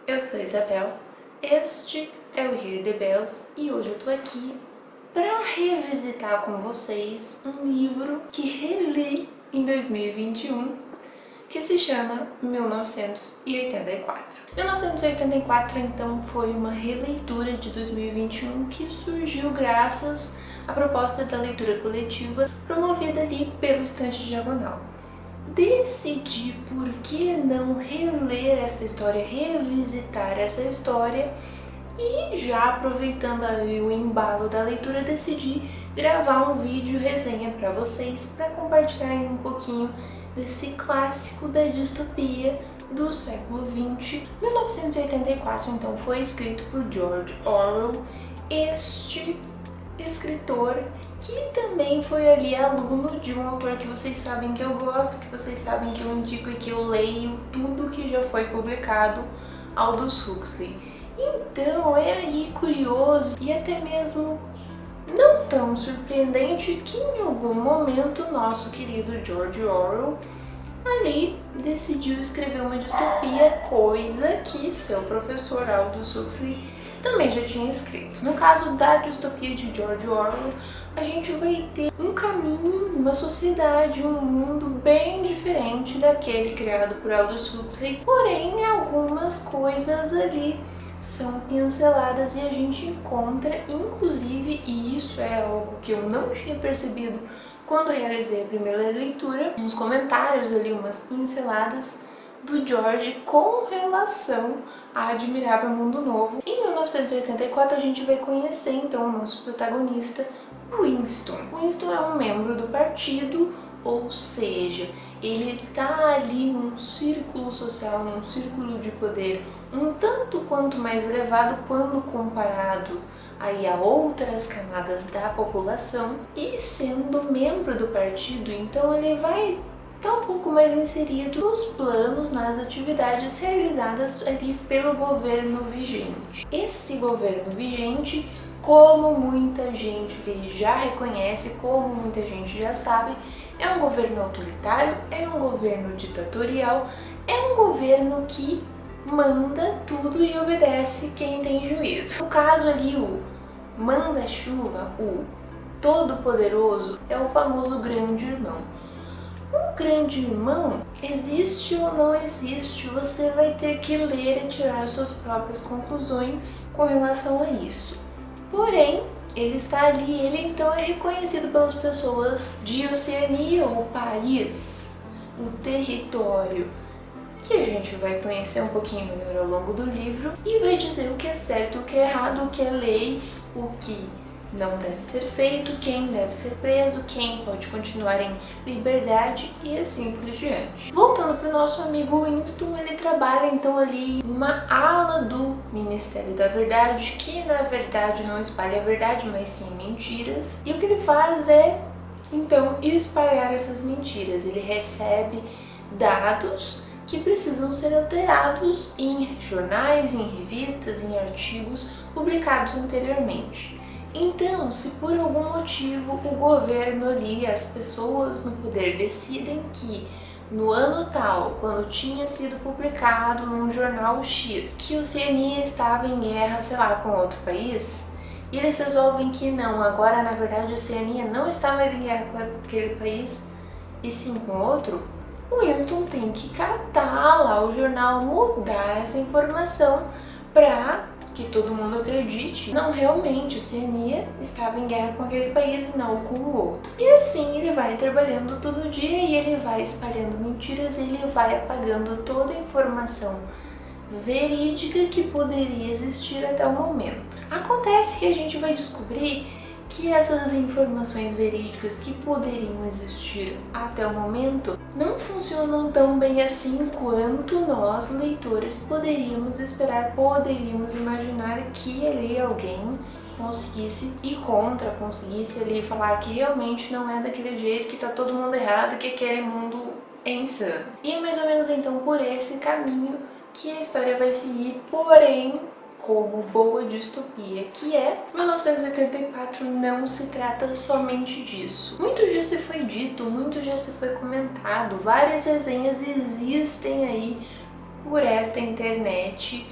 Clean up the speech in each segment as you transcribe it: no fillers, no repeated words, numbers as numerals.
Eu sou a Isabel, este é o Hear the Bells e hoje eu tô aqui para revisitar com vocês um livro que reli em 2021 que se chama 1984. 1984 então foi uma releitura de 2021 que surgiu graças à proposta da leitura coletiva promovida ali pelo Estante Diagonal. Decidi por que não reler essa história, revisitar essa história e já aproveitando aí o embalo da leitura, decidi gravar um vídeo resenha para vocês para compartilhar aí um pouquinho desse clássico da distopia do século XX. 1984 então foi escrito por George Orwell, este escritor que também foi ali aluno de um autor que vocês sabem que eu gosto, que vocês sabem que eu indico e que eu leio tudo que já foi publicado, Aldous Huxley. Então é aí curioso e até mesmo não tão surpreendente que em algum momento nosso querido George Orwell ali decidiu escrever uma distopia, coisa que seu professor Aldous Huxley também já tinha escrito. No caso da distopia de George Orwell, a gente vai ter um caminho, uma sociedade, um mundo bem diferente daquele criado por Aldous Huxley, porém algumas coisas ali são pinceladas e a gente encontra, inclusive, e isso é algo que eu não tinha percebido quando realizei a primeira leitura, uns comentários ali, umas pinceladas do George com relação a Admirável Mundo Novo. Em 1984 a gente vai conhecer então o nosso protagonista, Winston. Winston é um membro do partido, ou seja, ele tá ali num círculo social, num círculo de poder um tanto quanto mais elevado quando comparado aí a outras camadas da população, e sendo membro do partido, então ele vai estar um pouco mais inserido nos planos, nas atividades realizadas ali pelo governo vigente. Esse governo vigente, como muita gente já reconhece, como muita gente já sabe, é um governo autoritário, é um governo ditatorial, é um governo que manda tudo e obedece quem tem juízo. No caso ali, o manda-chuva, o todo-poderoso, é o famoso grande irmão. O grande irmão existe ou não existe, você vai ter que ler e tirar suas próprias conclusões com relação a isso. Porém, ele está ali, ele então é reconhecido pelas pessoas de Oceania, o país, o território, que a gente vai conhecer um pouquinho melhor ao longo do livro e vai dizer o que é certo, o que é errado, o que é lei, o que não deve ser feito, quem deve ser preso, quem pode continuar em liberdade e assim por diante. Voltando para o nosso amigo Winston, ele trabalha então ali em uma ala do Ministério da Verdade, que na verdade não espalha a verdade, mas sim mentiras. E o que ele faz é então espalhar essas mentiras. Ele recebe dados que precisam ser alterados em jornais, em revistas, em artigos publicados anteriormente. Então, se por algum motivo o governo ali, as pessoas no poder decidem que no ano tal, quando tinha sido publicado num jornal X, que Oceania estava em guerra, sei lá, com outro país, e eles resolvem que não, agora na verdade Oceania não está mais em guerra com aquele país, e sim com outro, o Winston tem que catar lá o jornal, mudar essa informação para que todo mundo acredite, não, realmente Oceania estava em guerra com aquele país e não com o outro. E assim ele vai trabalhando todo dia e ele vai espalhando mentiras, ele vai apagando toda a informação verídica que poderia existir até o momento. Acontece que a gente vai descobrir que essas informações verídicas que poderiam existir até o momento não funcionam tão bem assim quanto nós, leitores, poderíamos esperar, poderíamos imaginar que ali alguém conseguisse ir contra, conseguisse ali falar que realmente não é daquele jeito, que tá todo mundo errado, que aquele mundo é insano. E é mais ou menos então por esse caminho que a história vai seguir, porém como boa distopia que é, 1984 não se trata somente disso. Muito já se foi dito, muito já se foi comentado, várias resenhas existem aí por esta internet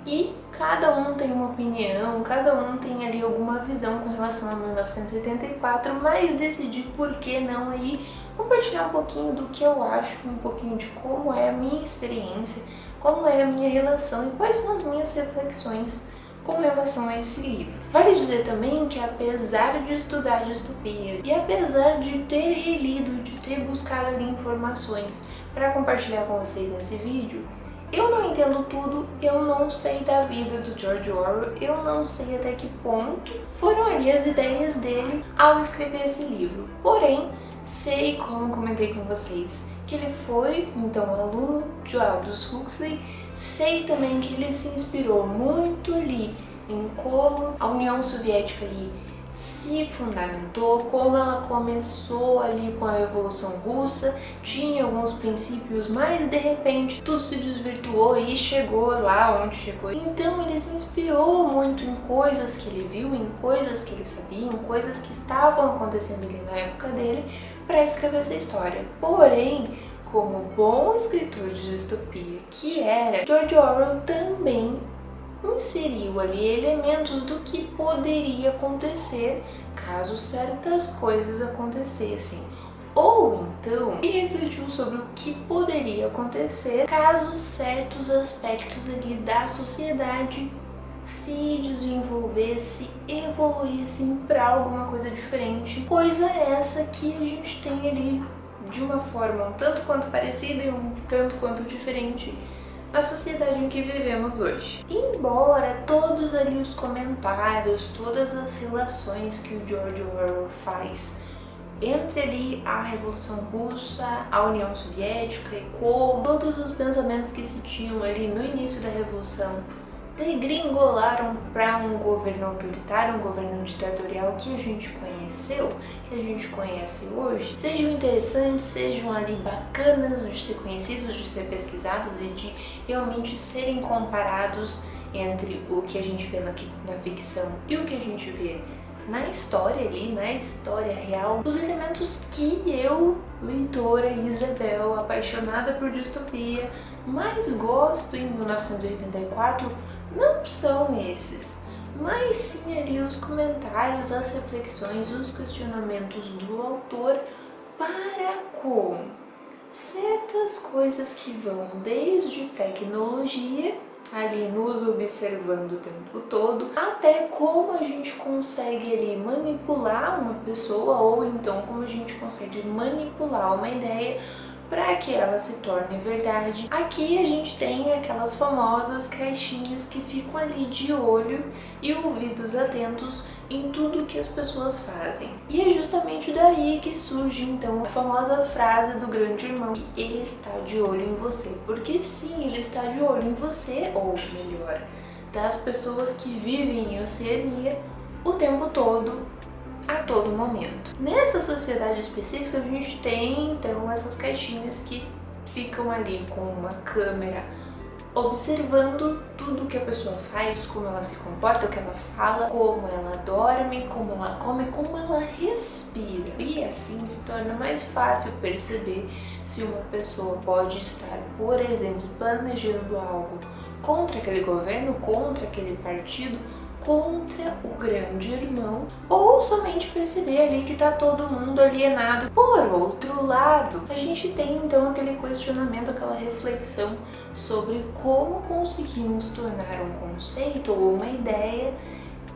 e cada um tem uma opinião, cada um tem ali alguma visão com relação a 1984, mas decidi por que não aí compartilhar um pouquinho do que eu acho, um pouquinho de como é a minha experiência, como é a minha relação e quais são as minhas reflexões com relação a esse livro. Vale dizer também que apesar de estudar distopias e apesar de ter relido, de ter buscado ali informações para compartilhar com vocês nesse vídeo, eu não entendo tudo, eu não sei da vida do George Orwell, eu não sei até que ponto foram ali as ideias dele ao escrever esse livro. Porém, sei, como comentei com vocês, que ele foi, então, aluno de Aldous Huxley. Sei também que ele se inspirou muito ali em como a União Soviética ali se fundamentou, como ela começou ali com a Revolução Russa, tinha alguns princípios, mas de repente tudo se desvirtuou e chegou lá onde chegou. Então ele se inspirou muito em coisas que ele viu, em coisas que ele sabia, em coisas que estavam acontecendo ali na época dele para escrever essa história. Porém, como bom escritor de distopia que era, George Orwell também inseriu ali elementos do que poderia acontecer caso certas coisas acontecessem. Ou então, ele refletiu sobre o que poderia acontecer caso certos aspectos ali da sociedade se desenvolvesse, evoluíssem para alguma coisa diferente. Coisa essa que a gente tem ali de uma forma um tanto quanto parecida e um tanto quanto diferente na sociedade em que vivemos hoje. Embora todos ali os comentários, todas as relações que o George Orwell faz entre ali a Revolução Russa, a União Soviética e como todos os pensamentos que se tinham ali no início da Revolução degringolaram para um governo autoritário, um governo ditatorial que a gente conheceu, que a gente conhece hoje, sejam interessantes, sejam ali bacanas de ser conhecidos, de ser pesquisados e de realmente serem comparados entre o que a gente vê na ficção e o que a gente vê na história ali, na história real, os elementos que eu, leitora Isabel, apaixonada por distopia, mais gosto em 1984, não são esses, mas sim ali os comentários, as reflexões, os questionamentos do autor para com certas coisas que vão desde tecnologia, ali nos observando o tempo todo, até como a gente consegue ali manipular uma pessoa ou então como a gente consegue manipular uma ideia para que ela se torne verdade. Aqui a gente tem aquelas famosas caixinhas que ficam ali de olho e ouvidos atentos em tudo que as pessoas fazem. E é justamente daí que surge então a famosa frase do grande irmão, que ele está de olho em você, porque sim, ele está de olho em você, ou melhor, das pessoas que vivem em Oceania o tempo todo, a todo momento. Nessa sociedade específica a gente tem então essas caixinhas que ficam ali com uma câmera observando tudo que a pessoa faz, como ela se comporta, o que ela fala, como ela dorme, como ela come, como ela respira. E assim se torna mais fácil perceber se uma pessoa pode estar, por exemplo, planejando algo contra aquele governo, contra aquele partido, contra o grande irmão, ou somente perceber ali que tá todo mundo alienado. Por outro lado, a gente tem então aquele questionamento, aquela reflexão sobre como conseguimos tornar um conceito ou uma ideia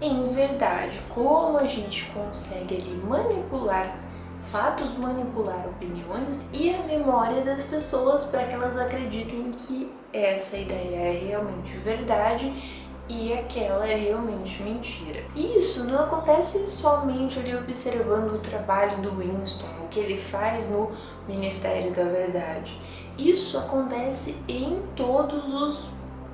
em verdade, como a gente consegue ali manipular fatos, manipular opiniões e a memória das pessoas para que elas acreditem que essa ideia é realmente verdade e aquela é realmente mentira. Isso não acontece somente ali observando o trabalho do Winston, o que ele faz no Ministério da Verdade. Isso acontece em todos os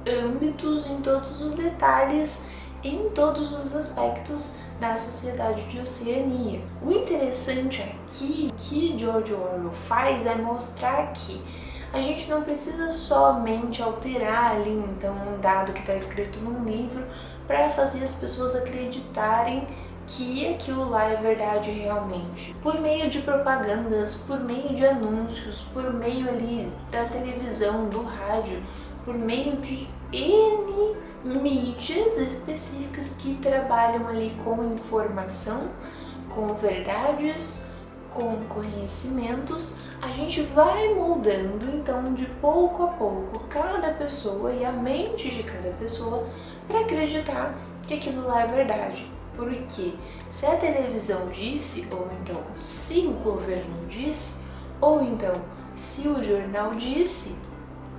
âmbitos, em todos os detalhes, em todos os aspectos da sociedade de Oceania. O interessante aqui que George Orwell faz é mostrar que a gente não precisa somente alterar ali então um dado que está escrito num livro para fazer as pessoas acreditarem que aquilo lá é verdade realmente. Por meio de propagandas, por meio de anúncios, por meio ali da televisão, do rádio, por meio de N mais específicas que trabalham ali com informação, com verdades, com conhecimentos. A gente vai moldando então de pouco a pouco cada pessoa e a mente de cada pessoa para acreditar que aquilo lá é verdade. Porque se a televisão disse, ou então se o governo disse, ou então se o jornal disse,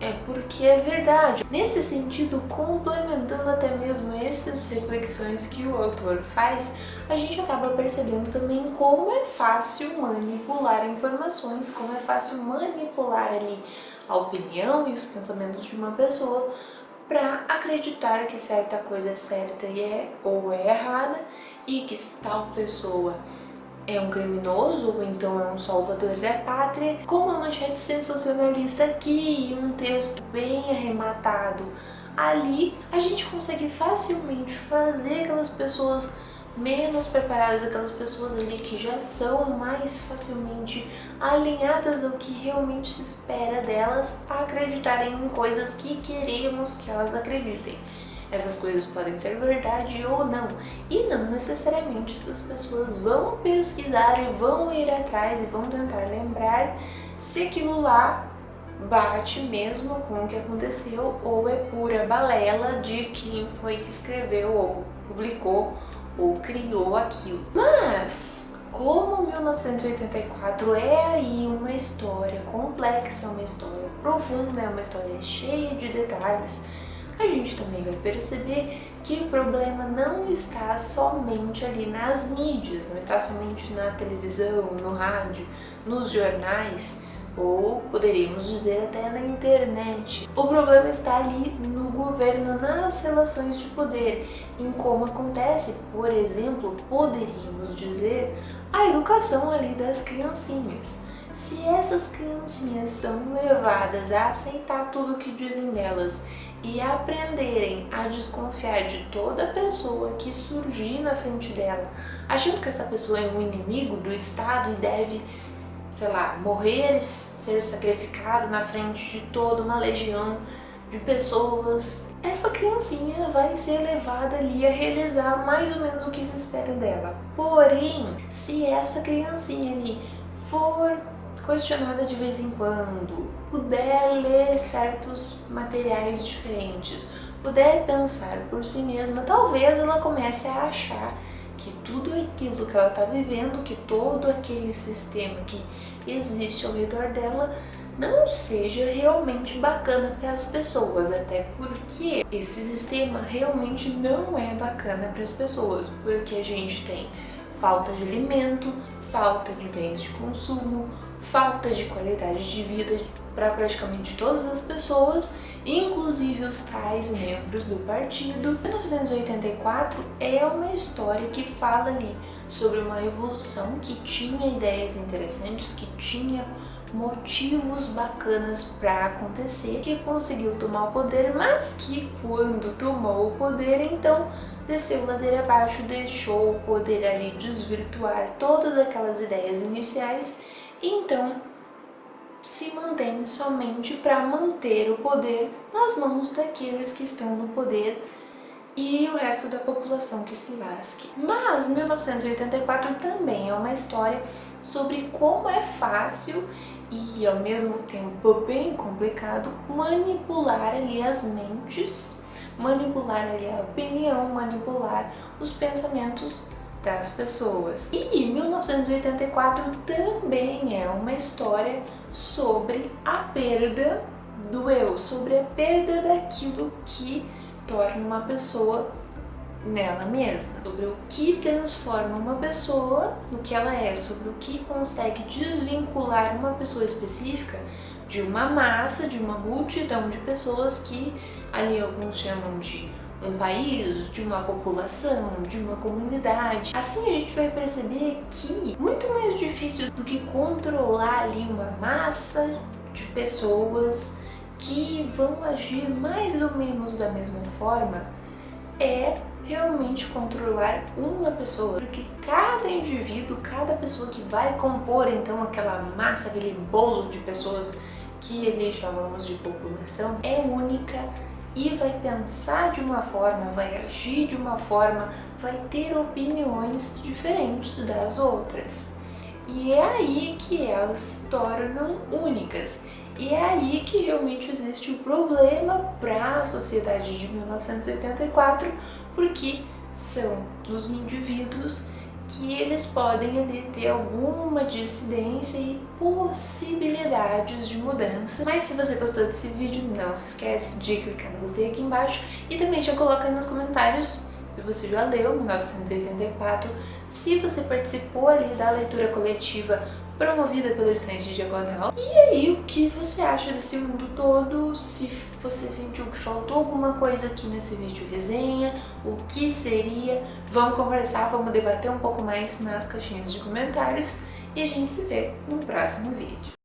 é porque é verdade. Nesse sentido, complementando até mesmo essas reflexões que o autor faz, a gente acaba percebendo também como é fácil manipular informações, como é fácil manipular ali a opinião e os pensamentos de uma pessoa para acreditar que certa coisa é certa ou é errada, e que tal pessoa é um criminoso ou então é um salvador da pátria, com uma manchete sensacionalista aqui e um texto bem arrematado ali, a gente consegue facilmente fazer aquelas pessoas menos preparadas, aquelas pessoas ali que já são mais facilmente alinhadas ao que realmente se espera delas, a acreditarem em coisas que queremos que elas acreditem. Essas coisas podem ser verdade ou não, e não necessariamente essas pessoas vão pesquisar e vão ir atrás e vão tentar lembrar se aquilo lá bate mesmo com o que aconteceu ou é pura balela de quem foi que escreveu ou publicou ou criou aquilo. Mas como 1984 é aí uma história complexa, uma história profunda, é uma história cheia de detalhes, a gente também vai perceber que o problema não está somente ali nas mídias, não está somente na televisão, no rádio, nos jornais, ou poderíamos dizer até na internet. O problema está ali no governo, nas relações de poder, em como acontece, por exemplo, poderíamos dizer, a educação ali das criancinhas. Se essas criancinhas são levadas a aceitar tudo o que dizem delas e aprenderem a desconfiar de toda pessoa que surgir na frente dela, achando que essa pessoa é um inimigo do Estado e deve, sei lá, morrer e ser sacrificado na frente de toda uma legião de pessoas, essa criancinha vai ser levada ali a realizar mais ou menos o que se espera dela. Porém, se essa criancinha ali for questionada de vez em quando, puder ler certos materiais diferentes, puder pensar por si mesma, talvez ela comece a achar que tudo aquilo que ela está vivendo, que todo aquele sistema que existe ao redor dela não seja realmente bacana para as pessoas, até porque esse sistema realmente não é bacana para as pessoas, porque a gente tem falta de alimento, falta de bens de consumo, falta de qualidade de vida para praticamente todas as pessoas, inclusive os tais membros do partido. 1984 é uma história que fala ali sobre uma revolução que tinha ideias interessantes, que tinha motivos bacanas para acontecer, que conseguiu tomar o poder, mas que quando tomou o poder, então desceu ladeira abaixo, deixou o poder ali desvirtuar todas aquelas ideias iniciais, e então se mantém somente para manter o poder nas mãos daqueles que estão no poder e o resto da população que se lasque. Mas 1984 também é uma história sobre como é fácil e ao mesmo tempo bem complicado manipular ali as mentes, manipular ali a opinião, manipular os pensamentos das pessoas. E 1984 também é uma história sobre a perda do eu, sobre a perda daquilo que torna uma pessoa nela mesma, sobre o que transforma uma pessoa no que ela é, sobre o que consegue desvincular uma pessoa específica de uma massa, de uma multidão de pessoas que ali alguns chamam de um país, de uma população, de uma comunidade. Assim a gente vai perceber que muito mais difícil do que controlar ali uma massa de pessoas que vão agir mais ou menos da mesma forma é realmente controlar uma pessoa, porque cada indivíduo, cada pessoa que vai compor então aquela massa, aquele bolo de pessoas que ali chamamos de população, é única, e vai pensar de uma forma, vai agir de uma forma, vai ter opiniões diferentes das outras. E é aí que elas se tornam únicas. E é aí que realmente existe o problema para a sociedade de 1984, porque são os indivíduos que eles podem ali ter alguma dissidência e possibilidades de mudança. Mas se você gostou desse vídeo, não se esquece de clicar no gostei aqui embaixo e também já coloca aí nos comentários se você já leu 1984, se você participou ali da leitura coletiva promovida pelo Estante Diagonal. E aí, o que você acha desse mundo todo? Se você sentiu que faltou alguma coisa aqui nesse vídeo resenha, o que seria? Vamos conversar, vamos debater um pouco mais nas caixinhas de comentários e a gente se vê no próximo vídeo.